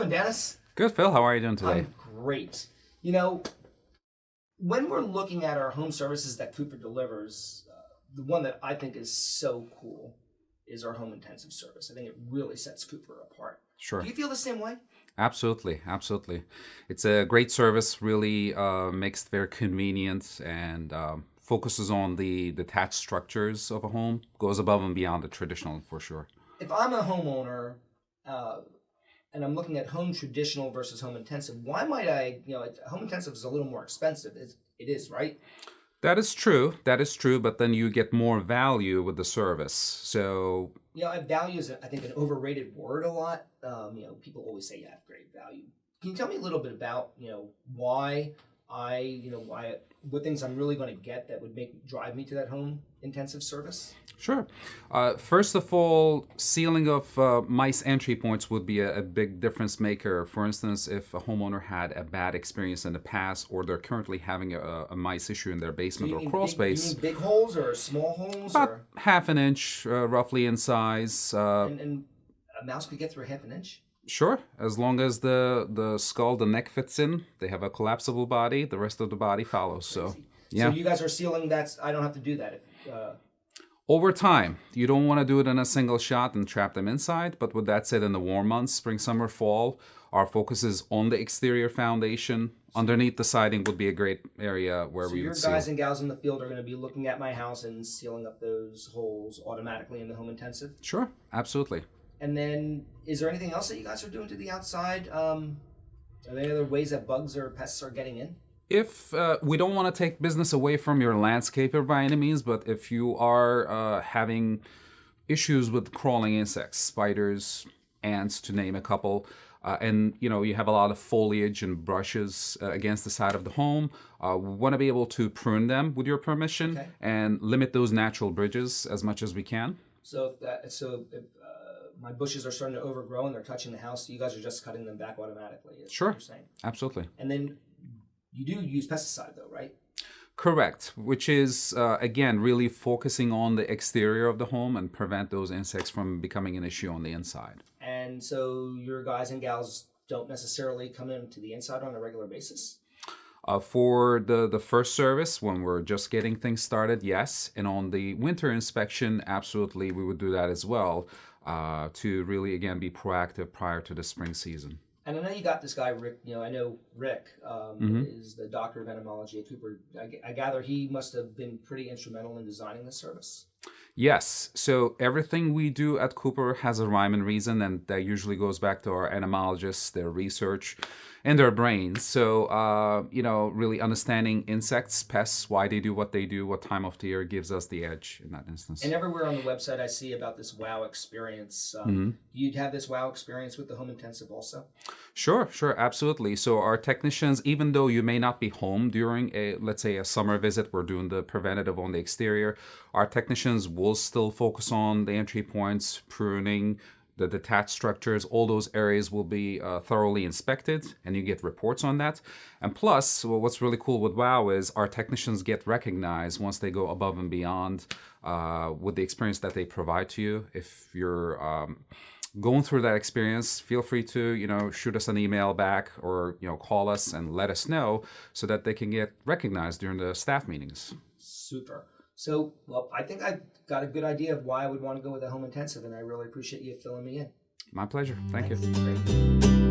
doing, Dennis? Good, Phil. How are you doing today? I'm great. You know, when we're looking at our home services that Cooper delivers, the one that I think is so cool is our home intensive service. I think it really sets Cooper apart. Sure. Do you feel the same way? Absolutely, absolutely. It's a great service, really makes it very convenient and focuses on the detached structures of a home, goes above and beyond the traditional for sure. If I'm a homeowner and I'm looking at home traditional versus home intensive, why might I, home intensive is a little more expensive. It is, right? That is true, but then you get more value with the service. So, value is, I think, an overrated word a lot. People always say you have great value. Can you tell me a little bit about, what things I'm really going to get that would drive me to that home intensive service? Sure. First of all, sealing of mice entry points would be a big difference maker. For instance, if a homeowner had a bad experience in the past or they're currently having a mice issue in their basement or crawl space. You mean big holes or small holes? About half an inch roughly in size. And a mouse could get through half an inch? Sure, as long as the skull, the neck fits in, they have a collapsible body, the rest of the body follows. So, yeah. So you guys are sealing that, I don't have to do that. Over time, you don't want to do it in a single shot and trap them inside, but with that said, in the warm months, spring, summer, fall, our focus is on the exterior foundation. Underneath the siding would be a great area where we would seal. So your guys and gals in the field are going to be looking at my house and sealing up those holes automatically in the home intensive? Sure, absolutely. And then, is there anything else that you guys are doing to the outside? Are there any other ways that bugs or pests are getting in? If we don't want to take business away from your landscaper by any means, but if you are having issues with crawling insects, spiders, ants, to name a couple, and you have a lot of foliage and brushes against the side of the home, we want to be able to prune them with your permission and limit those natural bridges as much as we can. So if my bushes are starting to overgrow and they're touching the house, you guys are just cutting them back automatically. Sure, what you're saying. Absolutely. And then you do use pesticide though, right? Correct, which is, again, really focusing on the exterior of the home and prevent those insects from becoming an issue on the inside. And so your guys and gals don't necessarily come into the inside on a regular basis? For the first service, when we're just getting things started, yes. And on the winter inspection, absolutely, we would do that as well to really, again, be proactive prior to the spring season. And I know you got this guy, Rick. I know Rick is the doctor of entomology at Cooper. I gather he must have been pretty instrumental in designing this service. Yes. So everything we do at Cooper has a rhyme and reason, and that usually goes back to our entomologists, their research, and their brains. So, really understanding insects, pests, why they do, what time of the year gives us the edge in that instance. And everywhere on the website I see about this WOW experience. You'd have this WOW experience with the home intensive also? Sure, absolutely. So our technicians, even though you may not be home during let's say a summer visit, we're doing the preventative on the exterior, our technicians will still focus on the entry points, pruning, the detached structures. All those areas will be thoroughly inspected, and you get reports on that. And plus, what's really cool with WOW is our technicians get recognized once they go above and beyond with the experience that they provide to you. If you're going through that experience, feel free to shoot us an email back or call us and let us know so that they can get recognized during the staff meetings. Super. So, I think I've got a good idea of why I would want to go with a home intensive, and I really appreciate you filling me in. My pleasure. Thank you. Great.